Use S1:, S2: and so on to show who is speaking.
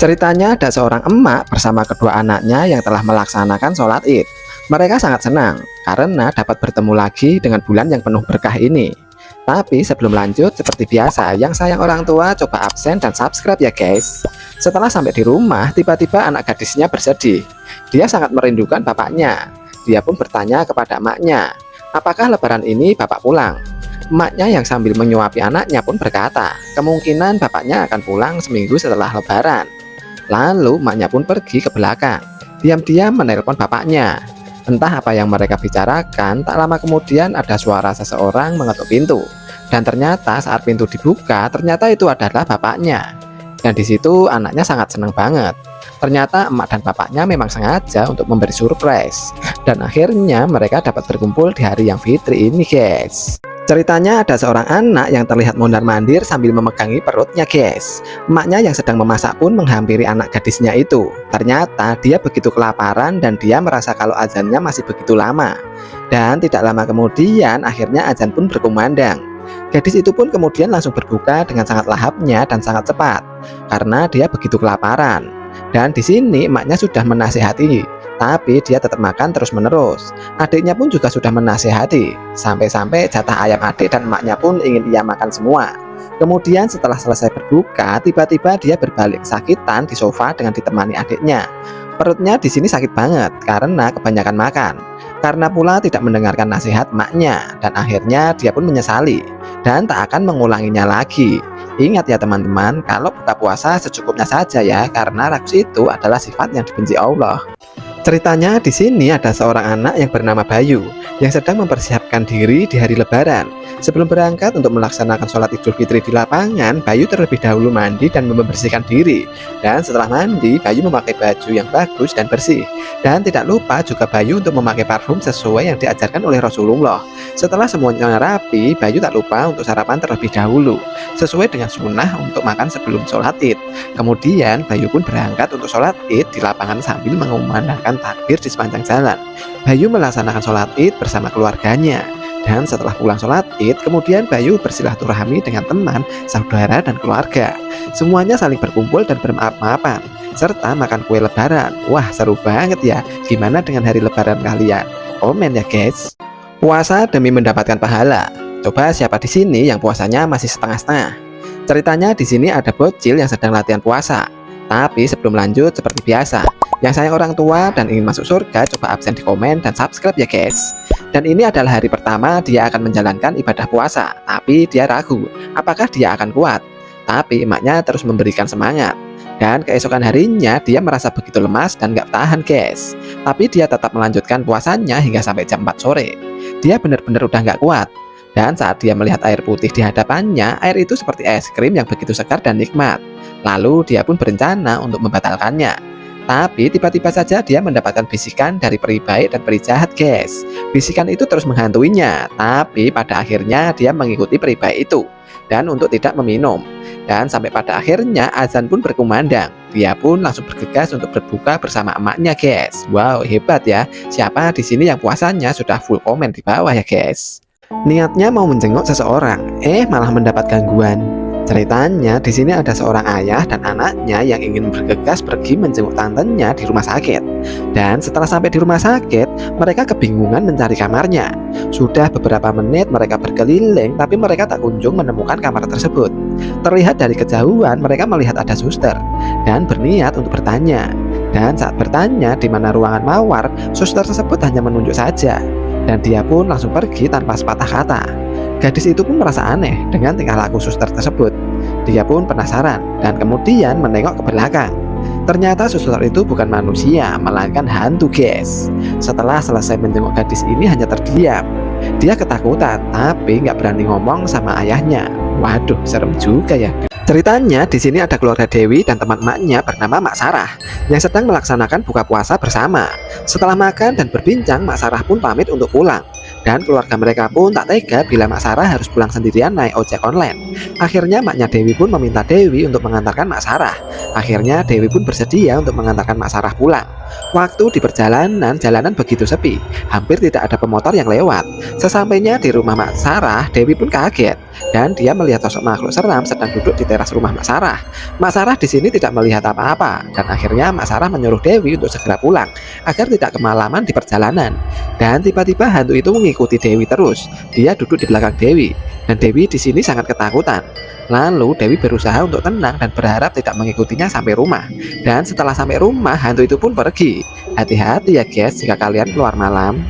S1: Ceritanya ada seorang emak bersama kedua anaknya yang telah melaksanakan sholat Id. Mereka sangat senang karena dapat bertemu lagi dengan bulan yang penuh berkah ini. Tapi sebelum lanjut, seperti biasa, yang sayang orang tua coba absen dan subscribe ya guys. Setelah sampai di rumah, tiba-tiba anak gadisnya bersedih. Dia sangat merindukan bapaknya. Dia pun bertanya kepada emaknya, apakah lebaran ini bapak pulang? Emaknya yang sambil menyuapi anaknya pun berkata, kemungkinan bapaknya akan pulang seminggu setelah lebaran. Lalu emaknya pun pergi ke belakang, diam-diam menelpon bapaknya. Entah apa yang mereka bicarakan, tak lama kemudian ada suara seseorang mengetuk pintu. Dan ternyata saat pintu dibuka, ternyata itu adalah bapaknya. Dan di situ anaknya sangat senang banget. Ternyata emak dan bapaknya memang sengaja untuk memberi surprise. Dan akhirnya mereka dapat berkumpul di hari yang fitri ini guys. Ceritanya ada seorang anak yang terlihat mondar-mandir sambil memegangi perutnya guys. Emaknya yang sedang memasak pun menghampiri anak gadisnya itu. Ternyata dia begitu kelaparan dan dia merasa kalau azannya masih begitu lama. Dan tidak lama kemudian akhirnya azan pun berkumandang. Gadis itu pun kemudian langsung berbuka dengan sangat lahapnya dan sangat cepat karena dia begitu kelaparan. Dan di sini emaknya sudah menasihati, tapi dia tetap makan terus-menerus. Adiknya pun juga sudah menasihati, sampai-sampai jatah ayam adik dan emaknya pun ingin ia makan semua. Kemudian setelah selesai berbuka, tiba-tiba dia berbalik kesakitan di sofa dengan ditemani adiknya. Perutnya di sini sakit banget karena kebanyakan makan. Karena pula tidak mendengarkan nasihat emaknya, dan akhirnya dia pun menyesali dan tak akan mengulanginya lagi. Ingat ya teman-teman, kalau buka puasa secukupnya saja ya, karena rakus itu adalah sifat yang dibenci Allah. Ceritanya di sini ada seorang anak yang bernama Bayu yang sedang mempersiapkan diri di hari Lebaran. Sebelum berangkat untuk melaksanakan sholat Idul Fitri di lapangan, Bayu terlebih dahulu mandi dan membersihkan diri. Dan setelah mandi, Bayu memakai baju yang bagus dan bersih. Dan tidak lupa juga Bayu untuk memakai parfum sesuai yang diajarkan oleh Rasulullah. Setelah semuanya rapi, Bayu tak lupa untuk sarapan terlebih dahulu, sesuai dengan sunnah untuk makan sebelum sholat Id. Kemudian Bayu pun berangkat untuk sholat Id di lapangan sambil mengumandangkan takbir di sepanjang jalan. Bayu melaksanakan sholat Id bersama keluarganya. Dan setelah pulang sholat Id, kemudian Bayu bersilaturahmi dengan teman, saudara, dan keluarga. Semuanya saling berkumpul dan bermaaf-maafan, serta makan kue lebaran. Wah, seru banget ya. Gimana dengan hari lebaran kalian? Komen ya guys. Puasa demi mendapatkan pahala. Coba siapa di sini yang puasanya masih setengah-setengah? Ceritanya di sini ada bocil yang sedang latihan puasa. Tapi sebelum lanjut, seperti biasa, yang sayang orang tua dan ingin masuk surga, coba absen di komen dan subscribe ya guys. Dan ini adalah hari pertama dia akan menjalankan ibadah puasa, tapi dia ragu apakah dia akan kuat. Tapi emaknya terus memberikan semangat. Dan keesokan harinya dia merasa begitu lemas dan gak tahan guys. Tapi dia tetap melanjutkan puasanya hingga sampai jam 4 sore. Dia benar-benar udah gak kuat. Dan saat dia melihat air putih di hadapannya, air itu seperti es krim yang begitu segar dan nikmat. Lalu dia pun berencana untuk membatalkannya. Tapi tiba-tiba saja dia mendapatkan bisikan dari peri baik dan peri jahat guys. Bisikan itu terus menghantuinya, tapi pada akhirnya dia mengikuti peri baik itu dan untuk tidak meminum. Dan sampai pada akhirnya azan pun berkumandang. Dia pun langsung bergegas untuk berbuka bersama emaknya guys. Wow, hebat ya. Siapa di sini yang puasanya sudah full komen di bawah ya guys. Niatnya mau menjenguk seseorang, malah mendapat gangguan. Ceritanya di sini ada seorang ayah dan anaknya yang ingin bergegas pergi menjenguk tantenya di rumah sakit. Dan setelah sampai di rumah sakit, mereka kebingungan mencari kamarnya. Sudah beberapa menit mereka berkeliling, tapi mereka tak kunjung menemukan kamar tersebut. Terlihat dari kejauhan mereka melihat ada suster dan berniat untuk bertanya. Dan saat bertanya di mana ruangan mawar, suster tersebut hanya menunjuk saja. Dan dia pun langsung pergi tanpa sepatah kata. Gadis itu pun merasa aneh dengan tingkah laku suster tersebut. Dia pun penasaran dan kemudian menengok ke belakang. Ternyata suster itu bukan manusia, melainkan hantu guys. Setelah selesai menjenguk gadis ini hanya terdiam. Dia ketakutan tapi nggak berani ngomong sama ayahnya. Waduh, serem juga ya. Ceritanya di sini ada keluarga Dewi dan teman emaknya bernama Mak Sarah yang sedang melaksanakan buka puasa bersama. Setelah makan dan berbincang, Mak Sarah pun pamit untuk pulang. Dan keluarga mereka pun tak tega bila Mak Sarah harus pulang sendirian naik ojek online. Akhirnya maknya Dewi pun meminta Dewi untuk mengantarkan Mak Sarah. Akhirnya Dewi pun bersedia untuk mengantarkan Mak Sarah pulang. Waktu di perjalanan, jalanan begitu sepi, hampir tidak ada pemotor yang lewat. Sesampainya di rumah Mak Sarah, Dewi pun kaget dan dia melihat sosok makhluk seram sedang duduk di teras rumah Mak Sarah. Mak Sarah di sini tidak melihat apa-apa dan akhirnya Mak Sarah menyuruh Dewi untuk segera pulang agar tidak kemalaman di perjalanan. Dan tiba-tiba hantu itu mengikuti Dewi terus. Dia duduk di belakang Dewi dan Dewi di sini sangat ketakutan. Lalu Dewi berusaha untuk tenang dan berharap tidak mengikutinya sampai rumah. Dan setelah sampai rumah, hantu itu pun pergi. Hati-hati ya guys jika kalian keluar malam.